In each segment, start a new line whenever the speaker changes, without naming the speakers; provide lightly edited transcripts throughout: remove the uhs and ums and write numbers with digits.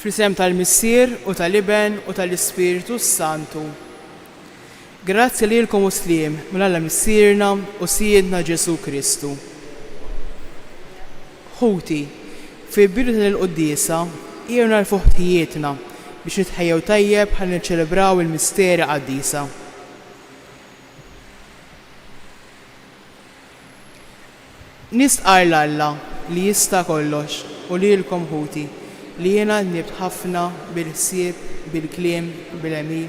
Fl-isem tal-Missier u tal-Iben u tal-Ispiritu Santu. Grazzi lilkom Muslim mill-Alla Missierna u Siedna Ġesu Kristu. Ħuti, fi bidu tal-Qudiesa irna l-fuħtijietna biex nitħejjew tajjeb ħalli niċċelebraw il-misteri qaddisa. Nistqar l-Alla li jista' kollox u lilkom ħuti li jiena nibt ħafna bil-ħsieb, bil-kliem, bil-għemil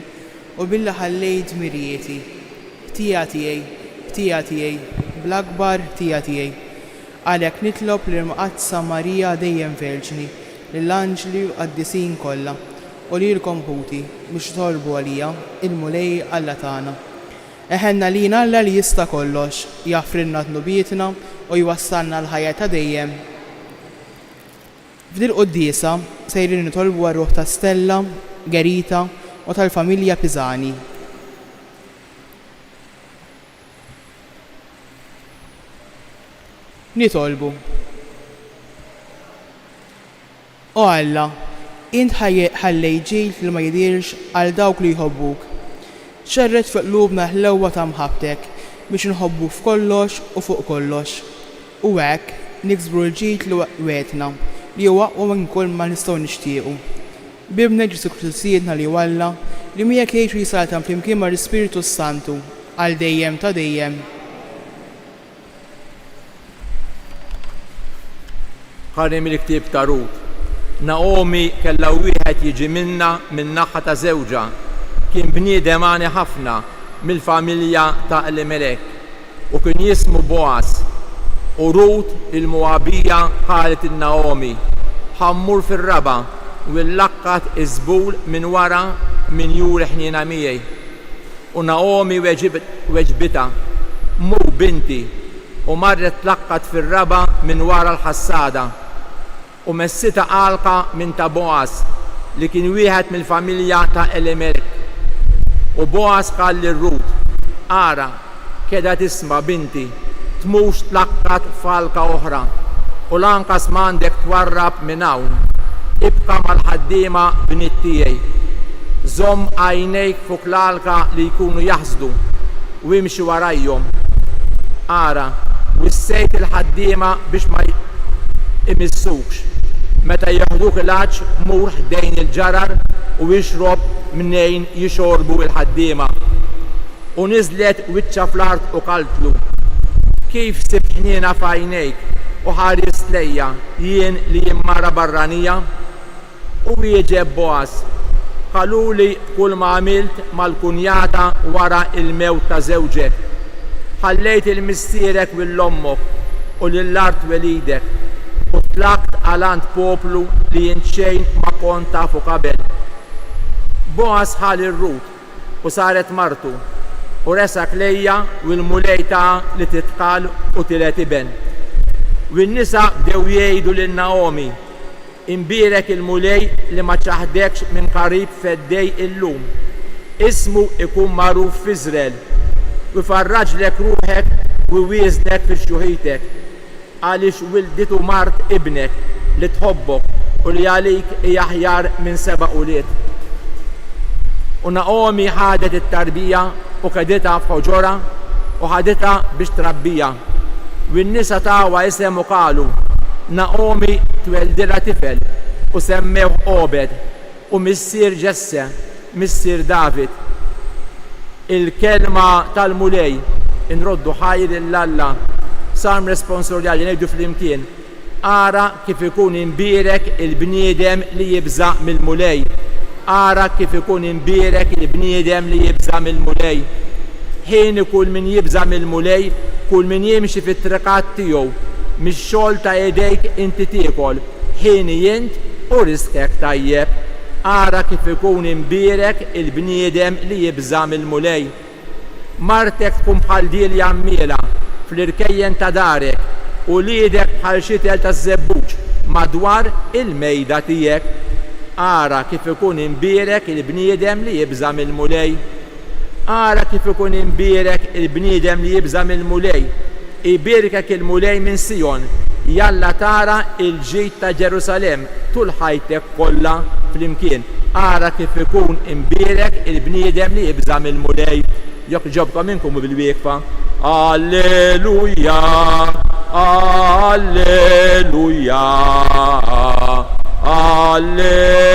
u billi ħallejt mirjieti. Tija tiegħi, bl-akbar tija tiegħi. Għalhekk nitlob lill-Mqaddsa Marija dejjem Verġni, lill-anġli u qaddisin kollha u lilkom ħuti biex tolbu għalija il-mulej Alla tagħna. Eħenna lina Alla li jista' kollox, jaffrilna tnubietna u jwassalna l-ħajja ta' dejjem. F'dil Qudiesa sejrin nitolbu għar-ruħ ta' Stella, Gerita u tal-familja Pisani. Nitolbu. O Alla, int ħallej ġil li ma jidirx għal dawk li jħobbuk. Xerret fuq qlubna ħlewwa ta' mħabbtek biex nħobbu f'kollox u fuq kollox. U hekk niksbru l-ġid li wetna li huwa u minn kull ma nistgħu nixtiequ. Bibna Ġesu Kristu Siedna li Alla li miegħek jgħixu jisaltam flimkien mal-Ispiritu Santu għal dejjem ta' dejjem.
Ħarri mill-ktieb ta' Rut. Naomi kellha wieħed jiġi minna min naħa ta' żewġa. Kien bniedem għani ħafna mill-familja ta' Elimelek u kien jismu Boaz. U Rut il-Moabija qalet il-Naomi, ħammur fil-raba u l-laqqat iżbul minn wara min juri ħnina miegħi. U Naomi weġbita, mur binti, u marret laqqat fil-raba minn wara l-ħassada. U messita għalqa minn ta' Boaz li kien wieħed mill-familja ta' Elimelek. U Boaz qal lir-Rut, ara, keda tisma' binti, tmux tlaqqat falka oħra u lanqas m'għandek twarrab minn hawn. Ibqa' mal-ħaddiema bniet tiegħi. Żomm għajnejk fuq l-alka li jkunu jaħsdu u imxi warajhom. Ara, wissejt il-ħaddiema biex ma imissukx. Meta jaħduk il-għaġġ mur ħdejn il-ġarar u jixrob minnejn jixorbu il-ħaddiema. U niżlet wiċċa fl-art u qaltlu. Kif sibħnina f'għajnejk u ħares lejja jien li jimmara barranija? U jieġeb Boaz, qaluli kull ma għamilt mal-kunjata wara il-mewt ta' żewġek. Ħallejt il-missierek mill-ommok u lill-art welidek u tlaqt għalant poplu li jinxejn ma kont tafu qabel. Boaz ħal ir-Rut u saret martu u resak lejja u l-mulej ta' li titqal u tilet iben. U n-nisa bdew jgħidu lin-Naomi, imbierek il-mulej li ma ċaħdekx minn qarib feddej illum. Ismu ikun magħruf f'Iżrael u farraġlek ruħek u wieżnek fix-xuħitek għaliex wilditu mart ibnek li tħobbok u li għalik hija aħjar minn 7 ulied. U Naomi ħadet it-tarbija u kedita f'ħoġora u ħadita biex trabbija. U n-nisa tawa isem u qalu, Naomi tweldilha tifel u semmew Obed u missier Ġesse, missier David. Il-kelma tal-mulej inroddu ħajr l-Alla sam responsorjali ngħidu fl-imkien. Ara kif ikun imbierek il-bniedem li jibża mill-mulej. Ara kif ikun imbierek il-bniedem li jibża mill-mulej. Ħin kull min jibża mill-mulej, kull min jimxi fit-triqat tiegħu, mix-xogħol ta' ejdejk inti tiekol, ħin jint u riskek tajjeb. Ara kif ikun imbierek il-bniedem li jibża mill-mulej. Martek tkun bħal dil jammiela fl-irkejjen ta' darek u liedek bħal xitel ta' żebbuġ madwar il-mejda tiegħek. Ara kif ikun imbierek il-bniedem li jibża mill-mulej. Ara kif ikun imbierek il-bniedem li jibża mill-mulej ibirkek il-mulej minn Sion, jalla tara il-ġid ta' Ġerusalem tul ħajtek kollha flimkien. Ara kif ikun imbierek il-bniedem li jibża mill-mulej. Jekk ġobkom inkom bil-wieqfa. Alleluja, alleluja,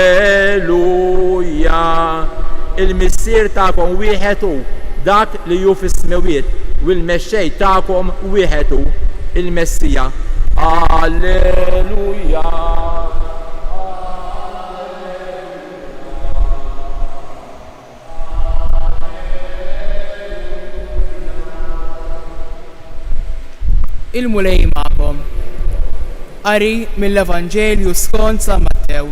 alleluja. Il-missier ta'kom wieħed hu dak li hu fis-smewiet u l-mexxej ta'kom wieħed hu il-Messija. Alleluja.
Il-mulej magħkom. Qari mill-Evanġelju skont San Mattew.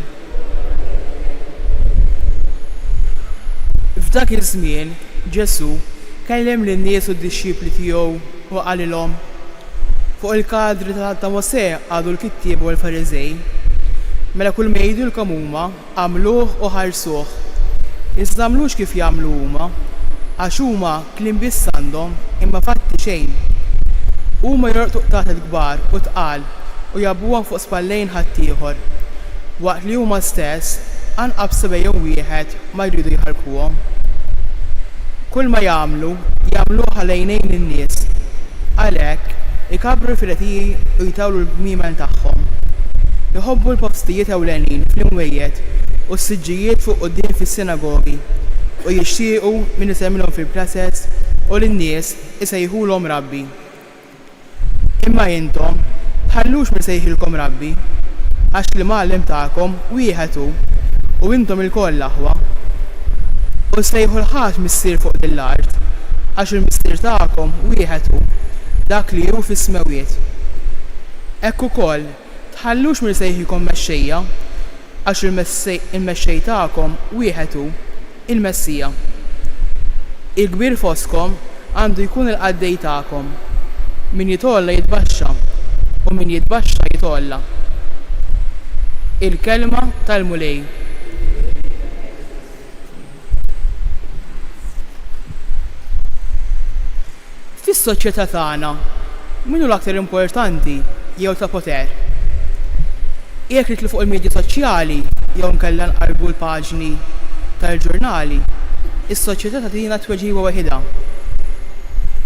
F'dak iż-żmien Ġesu kellem lin-nies u d-dixxipli tiegħu u qalilhom fuq il-kadri ta' Mosè għadu l-kittieb u l-Fariżej. Mela kull ma jgħidulkom huma għamluh u ħarsuh. Iżda għamlux kif jagħmlu huma, għax huma kliem biss għandhom imma fatti xejn. Huma jorqtu qtatet kbar u tqal u jabbuhom fuq spallejn ħaddieħor, waqt li huma stess anqab sebejjew wieħed ma jridu jħarkuhom. Kull ma jagħmluh ħalejnejn in-nies. Għalhekk ikabru l-filetiji u jtawlu l-gmimen tagħhom. Jħobbu l-postijiet ewlenin fl-imwejjed u s-siġġijiet fuq quddiem fis-sinagogi u jixtiequ min isemmilhom fil-plasers u lin-nies isejħulhom Rabbi. Imma intom tħallux min sejħilkom Rabbi, għax li Mgħallem tagħkom wieħed hu u intom il-koll aħwa. U sejħu l-ħadd missier fuq l-art, għax il-missier tagħkom wieħed hu dak li hu fis-smewiet. Hekk ukoll tħallux min sejħilkom mexxejja, għax il-mexxej tagħkom wieħed hu il-Messija. Il-kbir fostkom għandu jkun il-qaddej tagħkom. Min jitolla jitbaxxa u min jitbaxxa jitolla. Il-kelma tal-mulej. Fis-soċjetà tagħna, min hu l-aktar importanti jew ta' poter? Jekk nitlu fuq il-medja soċjali jew nkella nqarbu l-paġni tal-ġurnali, is-soċjetà tagħtina tweġiba waħida.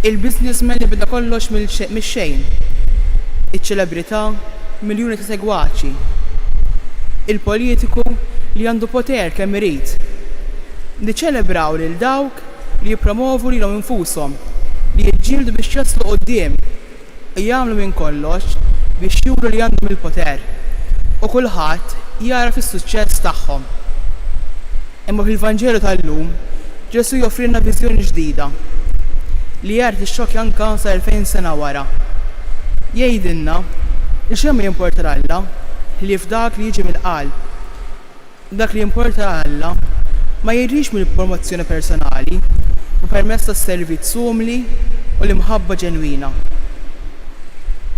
Il-businessman li bida kollox mix-xejn. Iċ-ċelebrità miljuni ta' segwaċi. Il-politiku li għandu poter kemm irid. Niċċelebraw lil dawk li jippromovu lilhom infushom, li jiġġieldu biex jaslu quddiem, jagħmlu minn kollox biex juru li għandhom il-poter. U kulħadd jara fis-suċċess tagħhom. Imma fil-Vanġelu tal-lum Ġesu joffrilna viżjoni ġdida li jgħid ix-xokk anke sa 2000 sena wara. Jgħidilna li x'hemm jimporta Alla li f'dak li jiġi mill-qalb. Dak li jimporta Alla ma jgħidix mill-promozzjoni personali u permezz tas-servizz umli u l-imħabba ġenwina.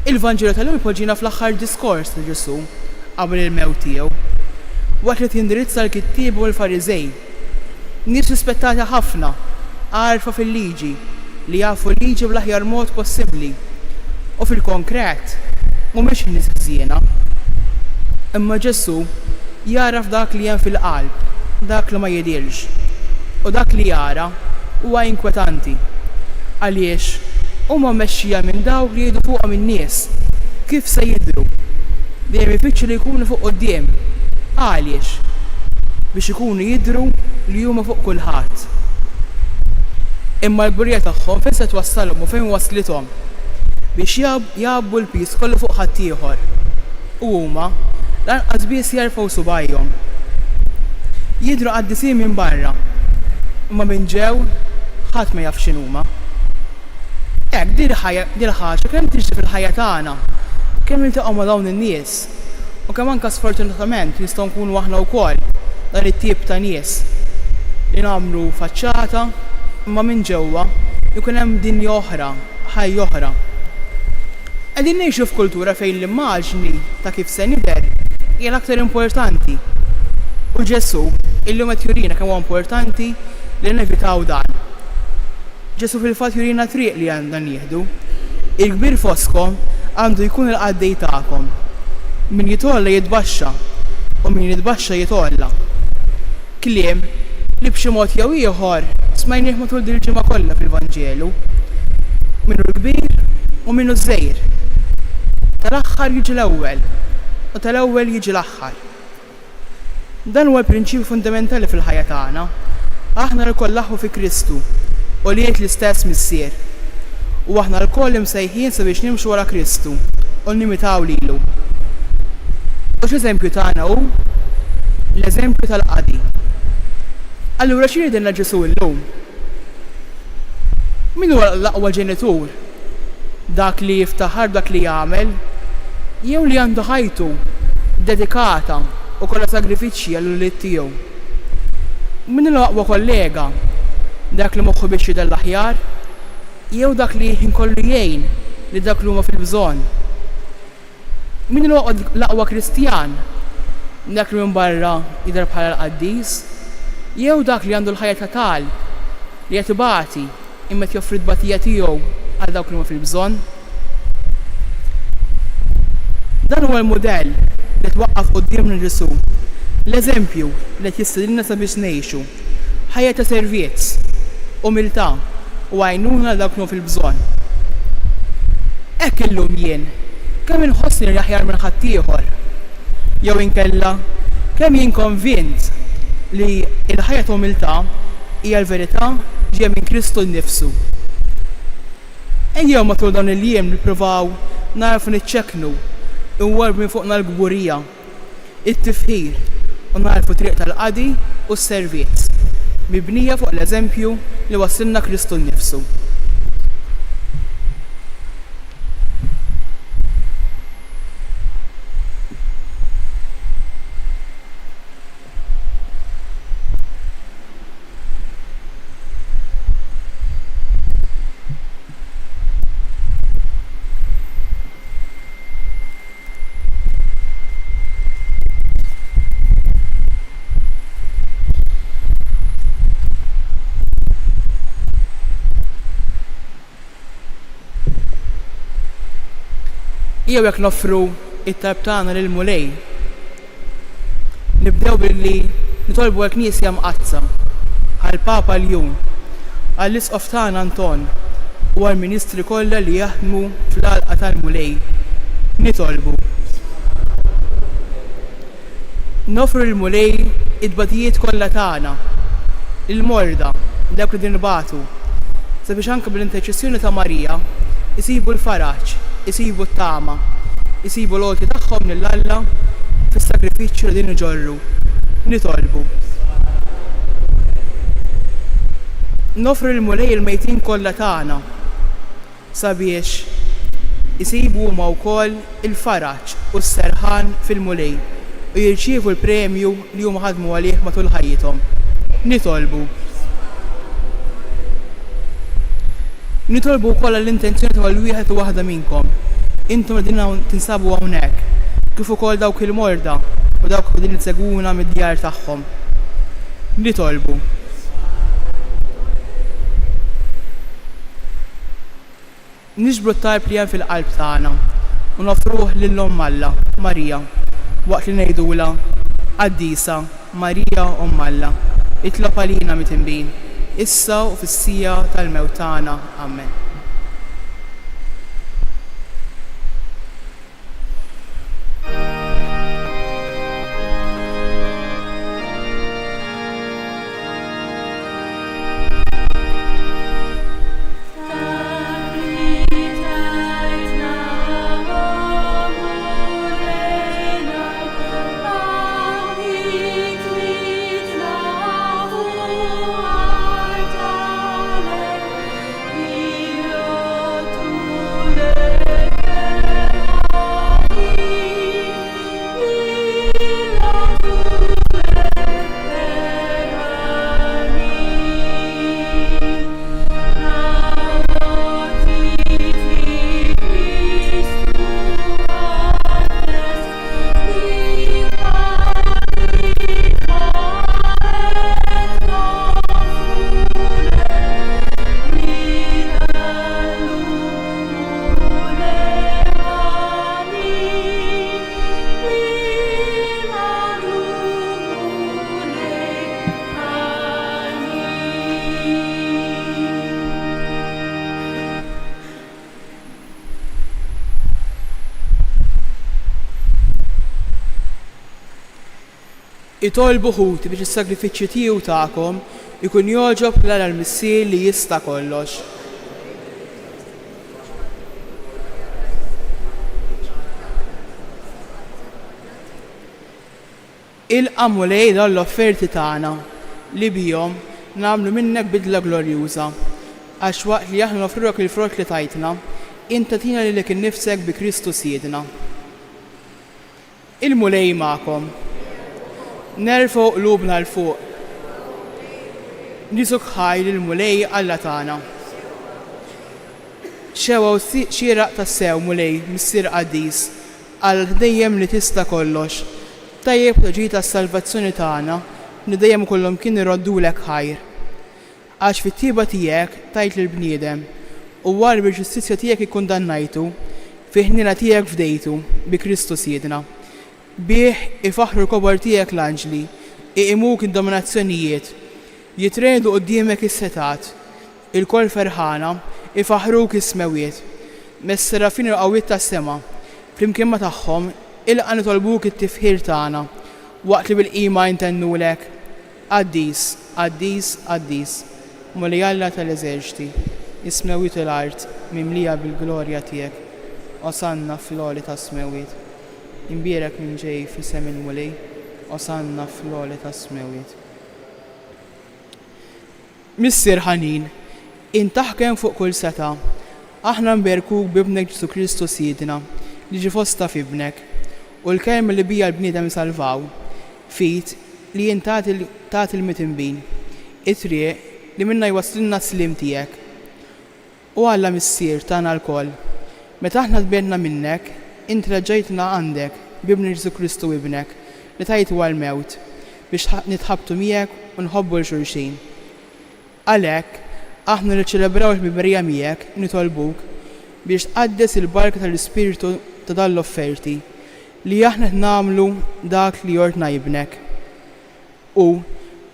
Il-Vanġelu tal-lum ipoġġina fl-aħħar diskors ta' Ġesu qabel il-mewt tiegħu, waqt li tindirizza l-kittieb u l-Fariżej. Nies rispettati ħafna, għarfa fil-liġi, li jafu liġi bl-aħjar mod possibbli. U fil-konkret, mhumiex nies ħżiena. Imma Ġesu jaraf dak li hemm fil-qalb, dak li ma jidhirx. U dak li jara huwa inkwetanti. Għaliex huma mmexxija minn dawk li jgħidu fuqhom in-nies kif se jidhru. Dejjem ifittxu li jkunu fuq quddiem. Għaliex? Biex ikunu jidhru li huma fuq kulħadd. Imma l-gburija tagħhom fejn se twassalhom u fejn waslithom biex jabbu l-piż kollu fuq ħadd ieħor. U huma lanqas biss jarfgħu subajhom. Jidhru qaddisin minn barra, imma minn ġew ħadd ma jaf x'inhuma. Hekk din ħaġa kemm tiġri fil-ħajja tagħna, kemm niltaqgħu ma' dawn in-nies, u kemm anke sfortunatament nistgħu nkunu aħna wkoll dan it-tip ta' nies li nagħmlu faċċata imma minn ġewwa jkun hemm dinja oħra, ħajja oħra. Qegħdin ngħixu f'kultura fejn l-immaġni ta' kif se nidher hija l-aktar importanti. U Ġesu illum qed jurina kemm huwa importanti li nevitaw dan. Ġesu fil-fatt jurina triq li għandna nieħdu. Il-kbir foskom għandu jkun il-qaddej tagħkom. Min jitolla jitbaxxa u min jitbaxxa jitolla. Kliem li b'xi mod jew ieħor smajnieh matul din il-ġimgħa kollha fil-Vanġelu. Minnu l-kbir u minnu żgħir. Tal-aħħar jiġi l-ewwel u tal-ewwel jiġi l-aħħar. Dan huwa l-prinċipju fundamentali fil-ħajja tagħna. Aħna lkoll laħħu fi Kristu u li jgħid l-istess missier. U aħna lkoll imsejħin sabiex nimxu wara Kristu u nimitaw lilu. U x'eżempju tagħna hu l-eżempju tal-qadi. Allura x'inhi din Ġesu llum? Min huwa l-aqwa ġenitur? Dak li jiftaħar dak li jagħmel jew li għandu ħajtu dedikata u kollha sagrifiċċji għall-ulied tiegħu? Min l-aqwa kollega? Dak li moħħu biex jidher l-aħjar jew dak li jinkollu jgħin li dak li huma fil-bżonn? Min l-aqwa Kristjan? Dak li minn barra jidher bħala l-qaddis? Jew dak li għandu l-ħajja ta' talb li qed ibati imma joffri d-batija tiegħu għal dawk li huma fil-bżonn? Dan huwa l-mudell li twaqqaf qudiemna Ġesu, l-eżempju li qed jistedilna sabiex ngħixu ħajja ta' servizz, umiltà u għajnuna għal dawk li huma fil-bżonn. Hekk illum jien kemm inħossni li aħjar minn ħaddieħor jew inkella kemm jien konvint li l-ħajja ta' umiltà hija l-verità ġejja minn Kristu nnifsu. Ejjew matul dawn il-jiem nippruvaw narfu niċċekknu inwarbu minn fuqna l-gburija, it-tifħir u narfu triq tal-qadi u s-servizz mibnija fuq l-eżempju li wassilna Kristu nnifsu. Jew jekk noffru it-talb tagħna lil mulej. Nibdew billi nitolbu l-Knisja mqazza għall-Papa Ljun, għall-Isqof tagħna Anton u għall-Ministri kollha li jaħdmu fl-għalqa tal-mulej. Nitolbu. Nofru lil-mulej id-batijiet kollha tagħna, il-morda, dawk li dinbatu, sabiex anke bil-interċessjoni ta' Marija isibu l-faraġġ, isibu t-tama, isibu l-għolti tagħhom lill-Alla fis-sagrifiċċju li din iġorru. Nitolbu. Nofru l-mulej il-mejtin kollha tagħna sabiex isibu huma wkoll il-faraġġ u s-serħan fil-mulej u jirċievu l-premju li huma ħadmu għalih matul ħajjithom. Nitolbu. Nitolbu wkoll l-intenzjoni tal-wieħed u waħda minnkom. Intom qegħdin tinsabu hawnhekk, kif ukoll dawk il-morda u dawk qegħdin itsegwuna mid-djar tagħhom. Nitolbu. Niġbru t-talb li hemm fil-qalb tagħna u nofruh lill-Omm Alla, Marija, waqt li ngħidula Qaddisa Marija Omm Alla, itlob għalina mitinbin, issa u fis-sija tal-mewt tagħna. Amen.
Here
Itolbu ħuti biex is-sagrifiċċju tiegħu tagħkom ikun jogħġob l-Missier li jista' kollox. Il-qamulej dan l-offerti tagħna li bihom nagħmlu minnek bidla glorjuża għax waqt li aħna nofrulek il-frott li tajtna, inta tina lilek innifsek bi Kristu Siedna. Il-mulej magħkom. Nerfgħu qlubna l fuq. Nisuk ħajl il-mulej Alla tagħna. Xewwa xieraq tas-sew mulej Missier Qaddis għal dejjem li tista' kollox. Tajjeb taġi tas-salvazzjoni tagħna li dejjem kollhom kien iroddulek ħajr. Għax fit-tieba tiegħek tajt lill-bniedem u wara bil-ġustizzja tiegħek ikkundannajtu, fi ħniena tiegħek fdejtu bi Kristu Siedna. Bih ifaħru l-kobor tiegħek l-anġli, iqimuk id-dominazzjonijiet, jitredu quddiemek is-setat, il-kol ferħana, ifaħruk is-smewiet, mes-serafin il-qawwiet tas-sema, flimkien ma' tagħhom ilqa' nitolbuk it-tifħir tagħna waqt li bil-qima jintennulek. Qaddis, Qaddis, Qaddis, Mulej Alla tal-eżerċiti, is-smewiet u l-art mimlija bil-glorja tiegħek, osanna fl-għoli tas-smewiet. Imbierek minn ġej f'isem il-mulej, osanna fl-għoli tas-smewiet. Missier ħanin, intaħkem fuq kull seta, aħna nberkuk b'ibnek Ġesu Kristu Siedna li ġi fosta f'ibnek u l-kelma li bija l-bniedem salvaw fit li jien tat il-mitinbin, it-triq li minna jwaslilna s-slim tiegħek. U Alla Missier tagħna l-koll, meta aħna tbedna minnek, inti reġġejtna għandek b'ibni Ġesu Kristu ibnek li tajtu għal-mewt biex nitħabtu miegħek u nħobbu l-xulxin. Għalhekk aħna niċċelebraw il-biberija miegħek nitolbuk biex tqaddes il-barka tal-Ispiritu ta' dan l-offerti li aħna nagħmlu dak li jortna jibnek. U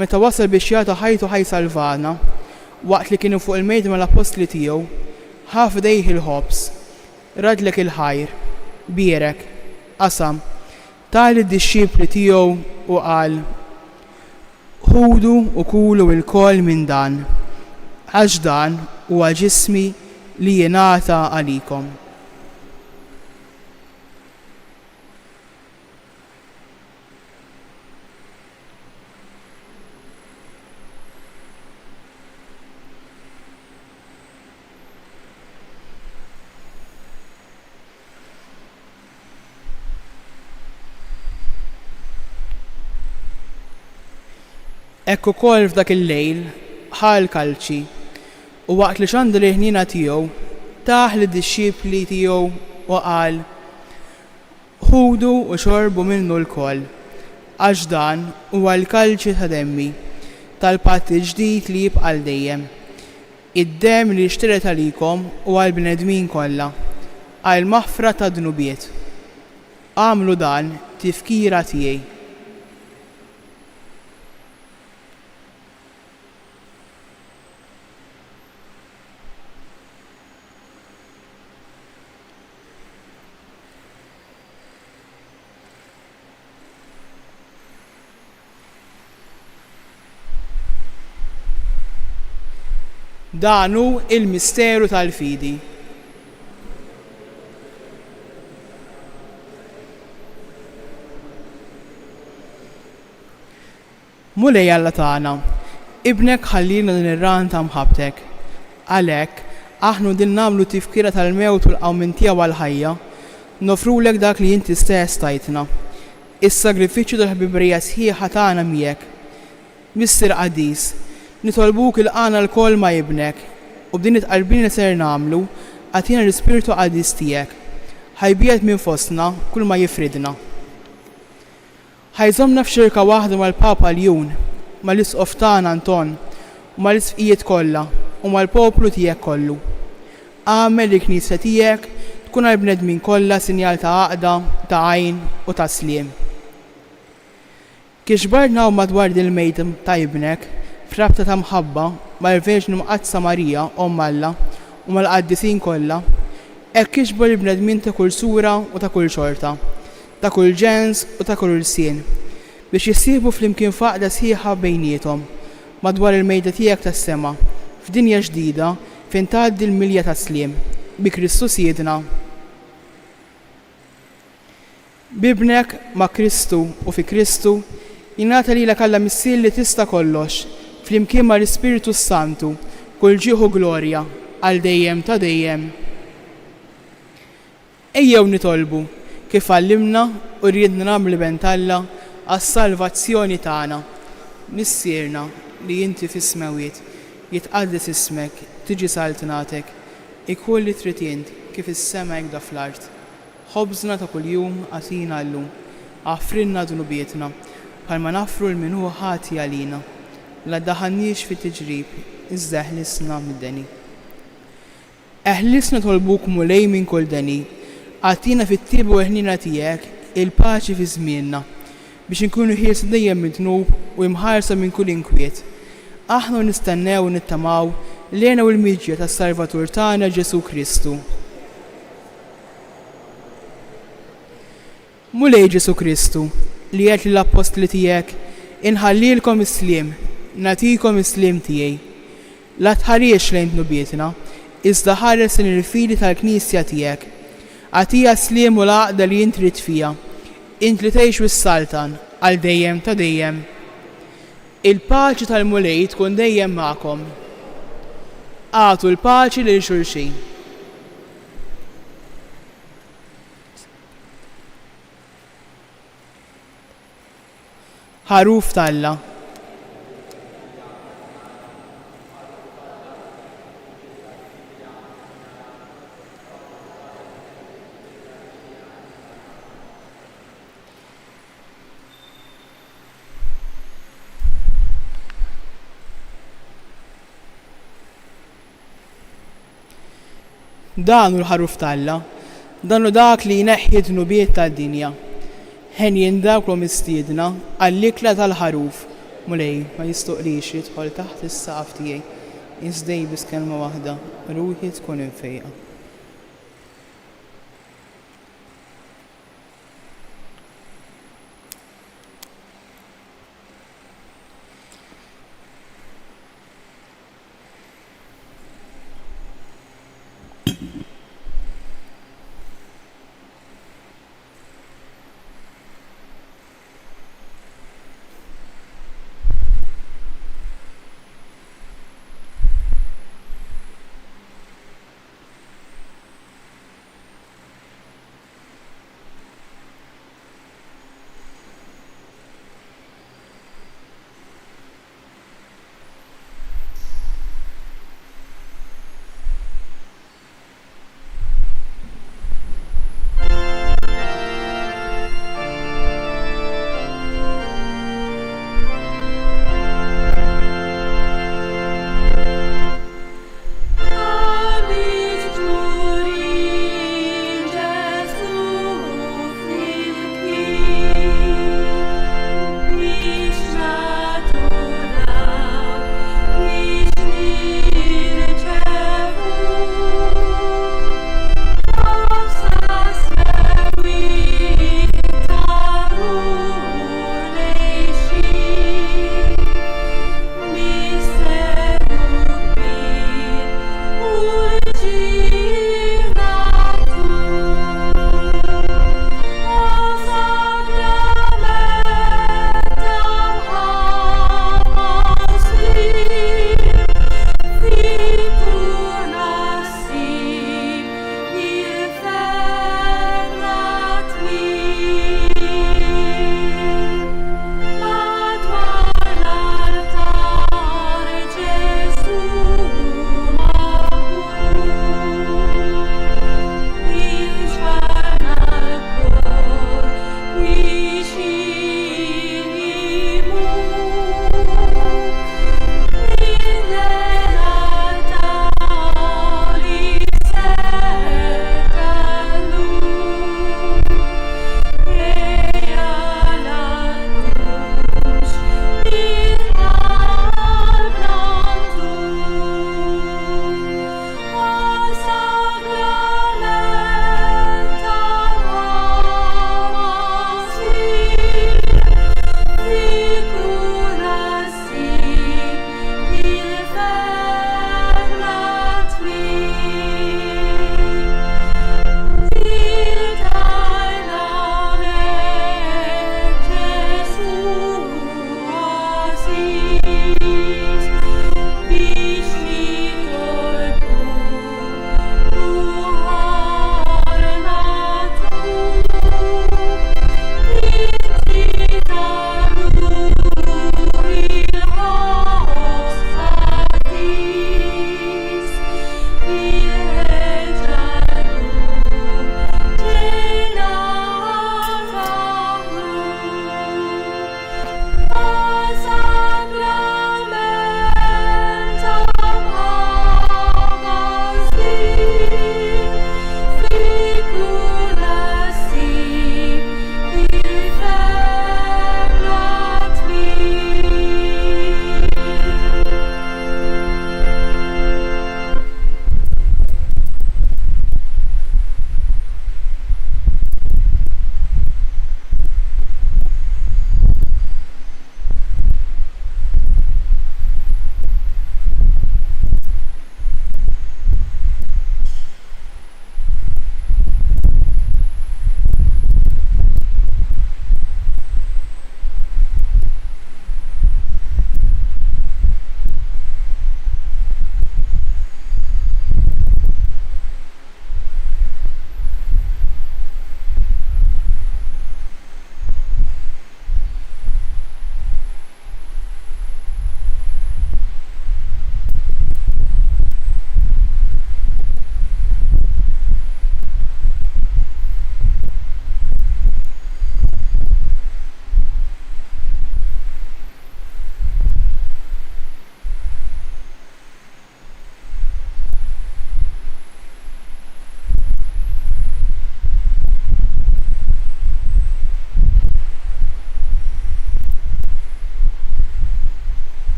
meta wasal biex jagħta ħajtu ħaj salvana, waqt li kienu fuq il-mejt mal-apostli tiegħu, ħaf dejh il-ħobs, radlek il-ħajr, bierek, qasam, tal id-disċipli tiegħu u qal: ħudu u kulu l-kol minn dan, għax dan huwa ġismi li jingħata għalikom. Ekku kol f'dak il-lejl ħal kalċi u waqt li xandu l-ħnina tiegħu taħ li d-disċipli tiegħu u qal: ħudu u xorbu minnu l-koll, għax dan huwa l-kalċi ta' demmi tal-patt ġdid li jibqa' dejjem. Id-dem li xteret għalikom u għall-bnedmin kollha għal maħfra ta' dnubiet. Għamlu dan tifkira tiegħi. Danu il-misteru tal-fidi. Mulej Alla tagħna, ibnek ħallina din ir-ran ta' mħabtek. Għalhekk aħna din nagħmlu tifkira tal-mewt u l-qawmin tiegħu għall-ħajja, nofrulek dak li inti stess tajtna, is-sagrifiċċju tal-ħbiberija sħiħa tagħna miegħek. Missier Qaddis, nitolbuk il-qana l-kol ma' ibnek u b'din it-qalbin li ser nagħmlu għatina l-Ispiritu Qaddis tiegħek. Ħajbiet minn fostna kull ma jifridna. Ħajżomna f'xirka waħda mal-Papa Ljun, mal-Isqof tagħna Anton u mal-isqfijiet kollha u mal-poplu tiegħek kollu. Għamel il-Knisja tiegħek tkun għall-bnedmin kollha sinjal ta' għaqda, ta' għajn u ta' sliem. Kiex barnaw madwar dil-mejt ta' ibnek frabta ta' mħabba mal-Verġni Mqaddsa Marija Omm Alla u mal-qaddisin kollha, hekk kiexbu l-bnedmin ta' kull sura u ta' kull xorta, ta' kull ġens u ta' kull irsien, biex jissieħbu flimkien faqda sħiħa bejniethom madwar il-mejda tiegħek tas-sema f'dinja ġdida fejn tgħaddi l-milja ta' sliem bi Kristu siedna. Bibnek ma' Kristu u fi Kristu jingħata lilek Alla missier li tista' kollox flimkien ma' l-Ispiritu Santu kull ġieħu glorja għal dejjem ta' dejjem. Ejjew nitolbu kif għallimna u rridna nagħmlu bent Alla għas-salvazzjoni tagħna. Missierna li inti fis-smawiet jitqaddes ismek, tiġi saltinatek, ikun li trid int kif is-sema hekk fl-art. Ħobżna ta' kuljum għatina llum, għafrinna dunubietna, bħalma nafru l-min huwa ħati għalina. La daħanniex fit-tiġrib, iżda eħlisna mid-deni. Eħlisna tolbuk mulej minn kull deni, għatina fit-tibu eħnina tiegħek il-paċi fi żmienna, biex inkunu ħielsa dejjem mid-dnub u imħarsa minn kull inkwiet. Aħna nistennew u nittamaw l-għena u l-miġja tas-Salvatur tagħna Ġesu Kristu. Mulej Ġesu Kristu li qed lill-apostli tiegħek inħallilkom is-sliem, nagħtikom is-sliem tiegħi. La tħarriex lejn nubietna, iżda ħares il-fidi tal-Knisja tiegħek. Għatija sliem u l-għaqda li int trid fiha, int li tgħix wis-Saltan għal dejjem ta' dejjem. Il-paċi tal-mulej tkun dejjem magħkom. Għatu l-paċi lil xulxin. Ħaruf tal-Alla. Dan hu l-ħaruf tal-Alla, dan hu dak li jneħħi d-nubiet tad-dinja. Ħen jindaklhom mistiedna għall-ikla tal-ħaruf. Mulej ma jistoqlix jidħol taħt is-saqaf tiegħi. Iżdej biss kelma waħda, ruħi tkun infejqa.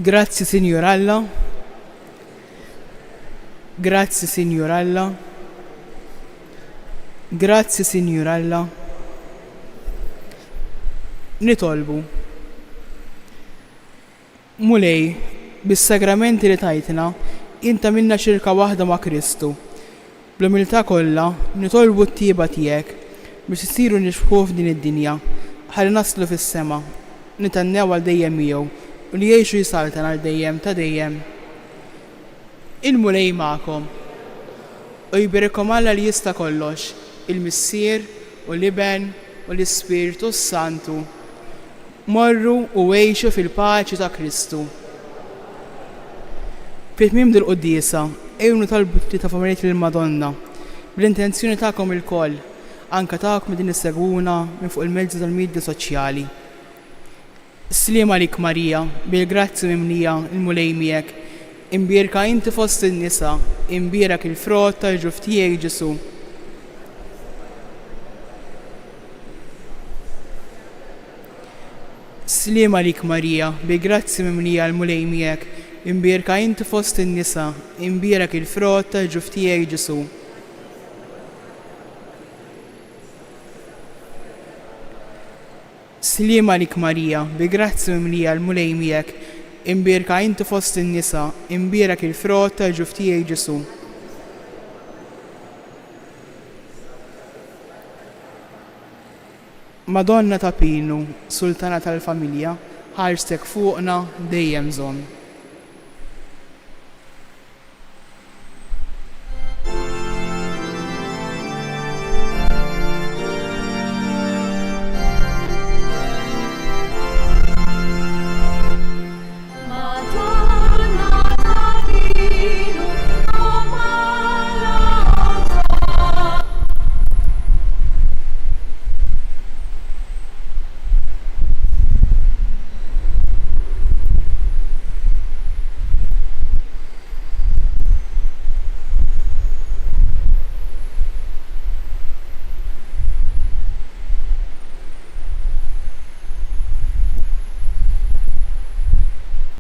Grazzi Sinjur Alla. Grazzi Sinjur Alla. Grazzi Sinjur Alla. Nitolbu. Mulej, bis-sagramenti li tajtna, inta minna xirka waħda ma' Kristu. Bl-umiltà kollha nitolbu t-tieba tiegħek biex isiru nixbħu f'din id-dinja, ħalli naslu fis-sema, nitannew għal dejjem miegħu u li jgħixu jisaltan għal dejjem ta' dejjem. Il-mulej magħkom u jbirikom Alla li jista' kollox, il-Missier u l-Iben u l-Ispiritu Santu. Morru u għejxu fil-paċi ta' Kristu. Fit-tmiem dil-Qudiesa, ejnu talbu ta' familjiet lill-Madonna, bl-intenzjoni tagħkom il-koll, anke tagħkom din issegwuna minn fuq il-mezzi tal-midja soċjali. Sliema lik Marija, bil-grazzi mimlija il-mulej miegħek, imbierka inti fost in-nisa, imbierak il-frott tal-ġuf tiegħek Ġesu. Sliema lik Marija, bil-grazzi mimlija il-mulej miegħek, imbierka inti fost in-nisa, imbierak il-frott tal-ġuf tiegħek Ġesu. Sliema lik Marija, bil-grazzi mimlija il-mulej miegħek, imbierka inti fost in-nisa, imbierak il-frott tal-ġuf tiegħek Ġesu. Madonna ta' Pinu, Sultana tal-Familja, ħarstek fuqna dejjem żomm.